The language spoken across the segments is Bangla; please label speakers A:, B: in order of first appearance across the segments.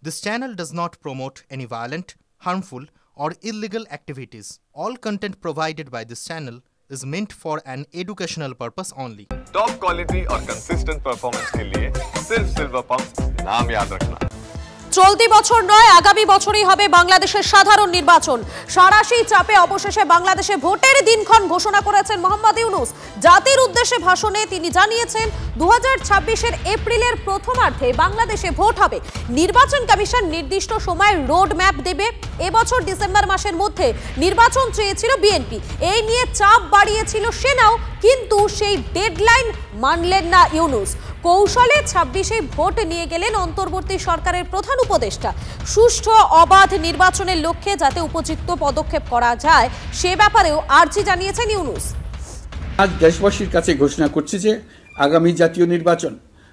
A: This channel does not promote any violent, harmful, or illegal activities. All content provided by this channel is meant for an educational purpose only.
B: Top quality और कंसिस्टेंट परफॉर्मेंस के लिए सिर्फ सिल्वर पंप नाम याद रखना।
C: চলতি বছর নয় আগামী বছরই হবে বাংলাদেশের সাধারণ নির্বাচন। সাঁড়াশি চাপে অবশেষে বাংলাদেশে ভোটের দিনক্ষণ ঘোষণা করেছেন মোহাম্মদ ইউনূস। জাতির উদ্দেশ্যে ভাষণে তিনি জানিয়েছেন 2026-এর এপ্রিলের প্রথমার্ধে বাংলাদেশে ভোট হবে। নির্বাচন কমিশন নির্দিষ্ট সময় রোড ম্যাপ দেবে। এবছর ডিসেম্বর মাসের মধ্যে নির্বাচন চেয়েছিল বিএনপি। এই নিয়ে চাপ বাড়িয়েছিল সেনাও, কিন্তু সেই ডেডলাইন মানলেন না ইউনূস। কৌশলে 26-এ ভোট নিয়ে গেলেন অন্তর্বর্তী সরকারের প্রধান উপদেষ্টা। সুষ্ঠু অবাধ নির্বাচনের লক্ষ্যে যাতে উপযুক্ত পদক্ষেপ করা যায় সে ব্যাপারেও আর্জি জানিয়েছেন ইউনূস।
D: আজ দেশবাসীর কাছে ঘোষণা করছি যে আগামী জাতীয় নির্বাচন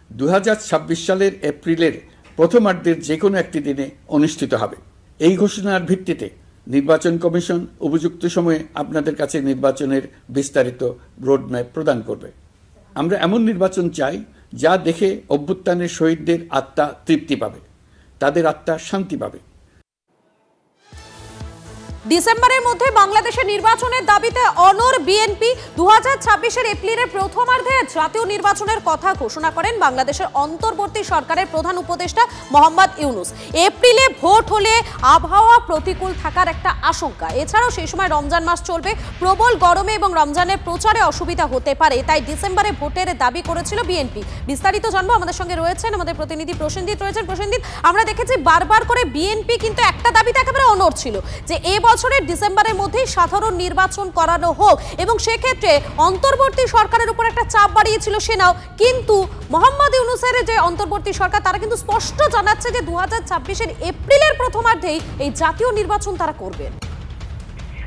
D: 2026 সালের এপ্রিলের প্রথমার্ধের যে কোনো একটি দিনে অনুষ্ঠিত হবে। এই ঘোষণার ভিত্তিতে নির্বাচন কমিশন উপযুক্ত সময়ে আপনাদের কাছে নির্বাচনের বিস্তারিত রোডম্যাপ প্রদান করবে। আমরা এমন নির্বাচন চাই যা দেখে অভ্যুত্থানের শহীদদের আত্মা তৃপ্তি পাবে, তাদের আত্মা শান্তি পাবে।
C: ডিসেম্বরের মধ্যে বাংলাদেশের নির্বাচনের দাবিতে অনড় বিএনপি 2026-এর এপ্রিলের প্রথমার্ধে জাতীয় নির্বাচনের কথা ঘোষণা করেন বাংলাদেশের অন্তর্বর্তী সরকারের প্রধান উপদেষ্টা মোহাম্মদ ইউনূস। এপ্রিলে ভোট হলে আবহাওয়া প্রতিকূল থাকার একটা আশঙ্কা। এছাড়াও সেই সময় রমজান মাস চলবে, প্রবল গরমে এবং রমজানের প্রচারে অসুবিধা হতে পারে, তাই ডিসেম্বরে ভোটের দাবি করেছিল বিএনপি। বিস্তারিত জানবো, আমাদের সঙ্গে রয়েছেন আমাদের প্রতিনিধি প্রসেনজিৎ রয়েছেন। প্রসেনজিৎ, আমরা দেখেছি বারবার করে বিএনপি কিন্তু একটা দাবিতে একেবারে অনড় ছিল যে বছরের ডিসেম্বরের মধ্যেই সাধারণ নির্বাচন করানো হোক, এবং সেক্ষেত্রে অন্তর্বর্তী সরকারের উপর একটা চাপ বাড়িয়েছিল সেনাও। কিন্তু মোহাম্মদ ইউনূসের যে অন্তর্বর্তী সরকার তারা কিন্তু স্পষ্ট জানাচ্ছে যে 2026-এর এপ্রিলের প্রথমার্ধেই এই জাতীয় নির্বাচন তারা করবেন।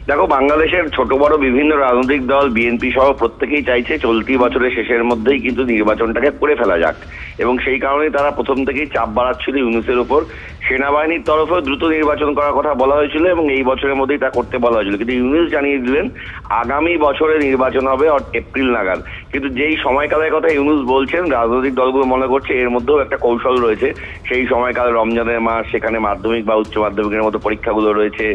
E: দেখো, বাংলাদেশের ছোট বড় বিভিন্ন রাজনৈতিক দল বিএনপি সহ প্রত্যেকেই চাইছে চলতি বছরের শেষের মধ্যেই কিন্তু নির্বাচনটাকে করে ফেলা যাক, এবং সেই কারণেই তারা প্রথম থেকেই চাপ বাড়াচ্ছিল ইউনূসের উপর। সেনাবাহিনীর তরফেও দ্রুত নির্বাচন করার কথা বলা হয়েছিল এবং এই বছরের মধ্যেই তা করতে বলা হয়েছিল, কিন্তু ইউনূস জানিয়ে দিলেন আগামী বছরে নির্বাচন হবে এপ্রিল নাগাদ। কিন্তু যেই সময়কালের কথা ইউনূস বলছেন, রাজনৈতিক দলগুলো মনে করছে এর মধ্যেও একটা কৌশল রয়েছে। সেই সময়কালে রমজানের মাস, সেখানে মাধ্যমিক বা উচ্চ মাধ্যমিকের মতো পরীক্ষাগুলো রয়েছে,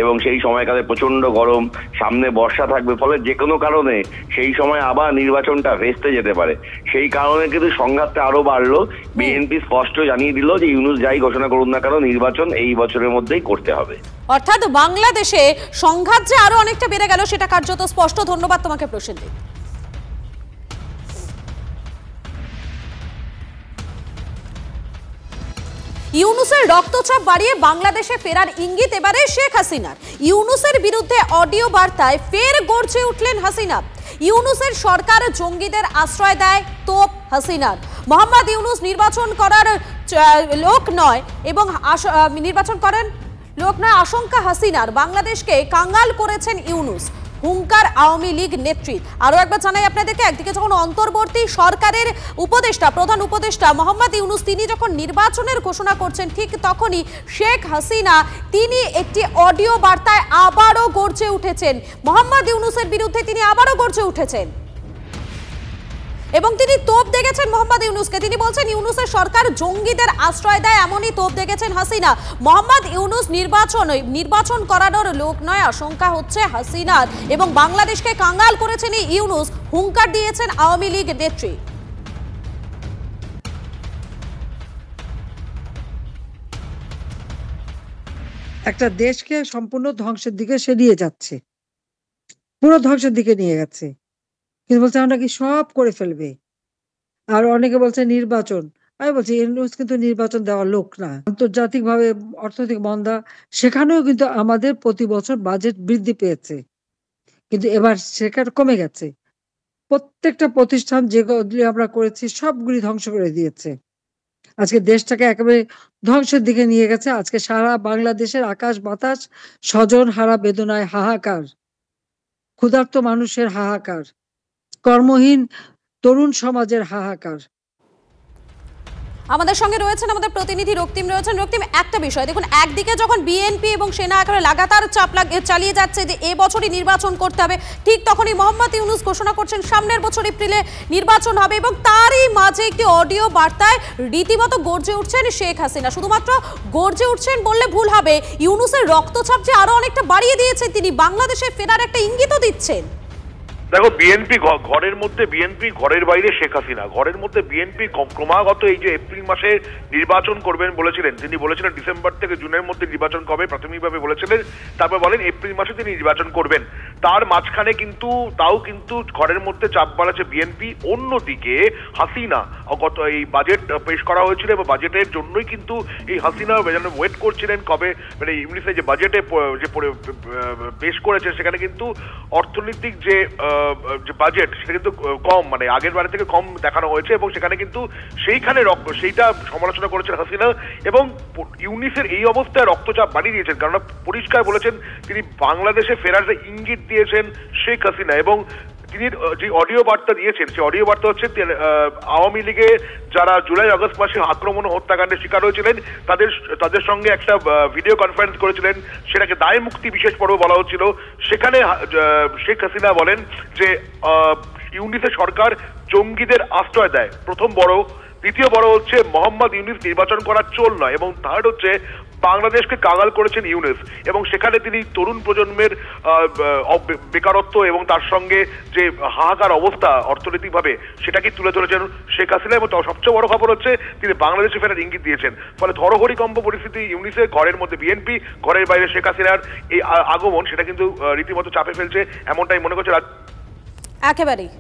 E: এবং সেই সময়কালে প্রচন্ড গরম, সামনে বর্ষা থাকবে, ফলে যে কোনো কারণে সেই সময় আবার নির্বাচনটা ভেস্তে যেতে পারে। সেই কারণে কিন্তু সংঘাতটা আরো বাড়লো। বিএনপি স্পষ্ট জানিয়ে দিল যে ইউনূস যাই ঘোষণা করুন না কেন, নির্বাচন এই বছরের মধ্যেই করতে হবে।
C: অর্থাৎ বাংলাদেশে সংঘাত যে আরো অনেকটা বেড়ে গেল সেটা কার্যত স্পষ্ট। ধন্যবাদ তোমাকে প্রসেনজিৎ। ইউনূসের রক্তচাপ বাড়িয়ে বাংলাদেশে ফেরার ইঙ্গিত এবারে শেখ হাসিনার। ইউনূসের বিরুদ্ধে অডিও বার্তায় ফের গর্জে উঠলেন হাসিনা। ইউনূসের সরকার জঙ্গিদের আশ্রয় দেয়, তোপ হাসিনার। মোহাম্মদ ইউনূস নির্বাচন করার লোক নয় এবং নির্বাচন করেন লোক নয় আশঙ্কা হাসিনার। বাংলাদেশকে কাঙ্গাল করেছেন ইউনূস, হুঙ্কার আওয়ামী লীগ নেত্রী। আরো একবার জানাই আপনাদেরকে, একদিকে যখন অন্তর্বর্তী সরকারের উপদেষ্টা, প্রধান উপদেষ্টা মোহাম্মদ ইউনূস তিনি যখন নির্বাচনের ঘোষণা করছেন, ঠিক তখনই শেখ হাসিনা তিনি একটি অডিও বার্তায় আবারও গর্জে উঠেছেন। মোহাম্মদ ইউনূসের বিরুদ্ধে তিনি আবারও গর্জে উঠেছেন এবং তিনি তোপ দেখেছেন মোহাম্মদ ইউনূসকে। তিনি বলছেন ইউনূসের সরকার জঙ্গিদের আশ্রয় দেয়, এমনই তোপ দেখেছেন হাসিনা। মোহাম্মদ ইউনূস নির্বাচন করানোর লোক নয়, আশঙ্কা হচ্ছে হাসিনার, এবং বাংলাদেশকে কাঙ্গাল করেছেন ইউনূস, হুঙ্কার দিয়েছেন আওয়ামী লীগ নেত্রী।
F: একটা দেশকে সম্পূর্ণ ধ্বংসের দিকে সে নিয়ে যাচ্ছে, পুরো ধ্বংসের দিকে নিয়ে গেছে। কিন্তু বলছে আমরা কি সব করে ফেলবে। আর অনেকে বলছে নির্বাচন। আমি বলছি ইউনূস কিন্তু নির্বাচন দেওয়ার লোক না। আন্তর্জাতিক ভাবে অর্থনৈতিক মন্দা, সেখানেও কিন্তু আমাদের প্রতি বছর বাজেট বৃদ্ধি পেয়েছে, কিন্তু এবার সেখানে কমে গেছে। প্রত্যেকটা প্রতিষ্ঠান যেগুলি আমরা করেছি সবগুলি ধ্বংস করে দিয়েছে। আজকে দেশটাকে একেবারে ধ্বংসের দিকে নিয়ে গেছে। আজকে সারা বাংলাদেশের আকাশ বাতাস স্বজন হারা বেদনায় হাহাকার, ক্ষুধার্ত মানুষের হাহাকার, কর্মহীন তরুণ সমাজের হাহাকার।
C: আমাদের সঙ্গে রয়েছেন আমাদের প্রতিনিধি রক্তিম রয়েছেন। রক্তিম, একটা বিষয় দেখুন, একদিকে যখন বিএনপি এবং সেনা একেবারে লাগাতার চাপ চালিয়ে যাচ্ছে যে এবছরই নির্বাচন করতে হবে, ঠিক তখনই মোহাম্মদ ইউনূস ঘোষণা করছেন সামনের বছর এপ্রিলে নির্বাচন হবে, এবং তারই মাঝে একটি অডিও বার্তায় রীতিমতো গর্জে উঠছেন শেখ হাসিনা। শুধুমাত্র গর্জে উঠছেন বললে ভুল হবে, ইউনূসের রক্তচাপ যে আরো অনেকটা বাড়িয়ে দিয়েছে, তিনি বাংলাদেশে ফেরার একটা ইঙ্গিতও দিচ্ছেন।
G: দেখো, বিএনপি ঘরের মধ্যে বিএনপি, ঘরের বাইরে শেখ হাসিনা। ঘরের মধ্যে বিএনপি ক্রমাগত এই যে এপ্রিল মাসে নির্বাচন করবেন বলেছিলেন, তিনি বলেছিলেন ডিসেম্বর থেকে জুনের মধ্যে নির্বাচন কবে প্রাথমিকভাবে বলেছিলেন, তারপর বলেন এপ্রিল মাসে তিনি নির্বাচন করবেন। তার মাঝখানে কিন্তু ঘরের মধ্যে চাপ বাড়াচ্ছে বিএনপি। অন্যদিকে হাসিনা গত এই বাজেট পেশ করা হয়েছিল এবং বাজেটের জন্যই কিন্তু এই হাসিনা ওয়েট করছিলেন কবে মানে ইউনিসে যে বাজেটে যে পেশ করেছে সেখানে কিন্তু অর্থনৈতিক যে বাজেট সেটা কিন্তু কম, মানে আগের বারের থেকে কম দেখানো হয়েছে এবং সেখানে কিন্তু সেইটা সমালোচনা করেছেন হাসিনা এবং ইউনিসের এই অবস্থায় রক্তচাপ বাড়িয়ে দিয়েছেন। কারণ পরিষ্কার বলেছেন তিনি বাংলাদেশে ফেরার ইঙ্গিত দিয়েছেন শেখ হাসিনা এবং তিনি যে অডিও বার্তা দিয়েছেন সেই অডিও বার্তা হচ্ছে আওয়ামী লীগে যারা জুলাই আগস্ট মাসে আক্রমণ ও হত্যাকাণ্ডের শিকার হয়েছিলেন তাদের সঙ্গে একটা ভিডিও কনফারেন্স করেছিলেন, সেটাকে দায় মুক্তি বিশেষ পর্ব বলা হচ্ছিল। সেখানে শেখ হাসিনা বলেন যে ইউনিসের সরকার জঙ্গিদের আশ্রয় দেয়, প্রথম বড়। দ্বিতীয় বড় হচ্ছে মোহাম্মদ ইউনূস নির্বাচন করার চোল নয়, এবং থার্ড হচ্ছে বাংলাদেশকে কাঙাল করেছেন ইউনূস। এবং সেখানে তিনি তরুণ প্রজন্মের বেকারত্ব এবং তার সঙ্গে যে হাহাকার অবস্থা অর্থনৈতিকভাবে সেটাকে তুলে ধরেছেন শেখ হাসিনা। এবং সবচেয়ে বড় খবর হচ্ছে তিনি বাংলাদেশে ফেরার ইঙ্গিত দিয়েছেন। ফলে ধরহরিকম্প পরিস্থিতি ইউনিসে, ঘরের মধ্যে বিএনপি, ঘরের বাইরে শেখ হাসিনার এই আগমন সেটা কিন্তু রীতিমতো চাপে ফেলছে, এমনটাই মনে করছে
C: একেবারেই।